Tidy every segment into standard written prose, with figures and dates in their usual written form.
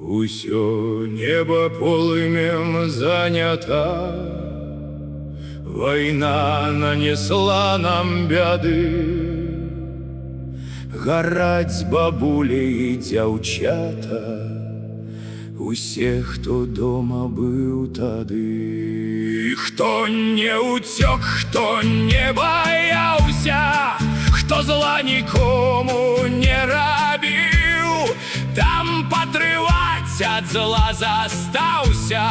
Усё неба полымем занята, война нанесла нам бяды. Гараць з бабулей і дзяўчата, усе, хто дома быў тады. Хто не уцёк, хто не баяўся, хто зла нікому не рабіў, там патрываць ад зла застаўся,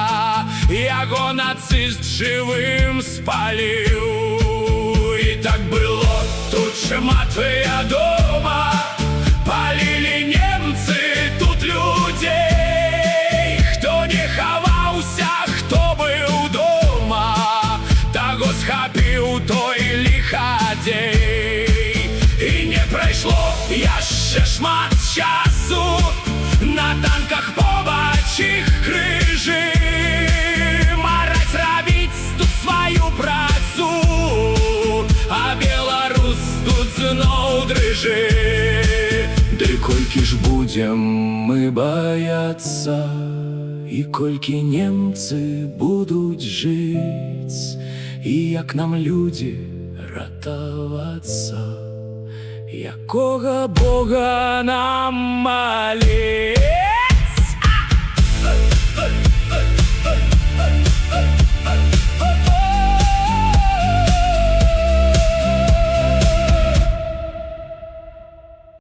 яго нацыст жывым спаліў. І так было тут шмат вядома, палілі немцы тут людзей. Хто не хаваўся, хто быў дома, таго схапіў той ліхадзей. І не прайшло яшчэ шмат часу, на танках побач іх крыжы, мараць рабіць тут сваю працу, а беларус тут зноў дрыжы. Ды колькі ж будзем мы баяцца, і колькі немцы будуць жыць, і як нам людзі ратавацца, якога Бога нам маліць.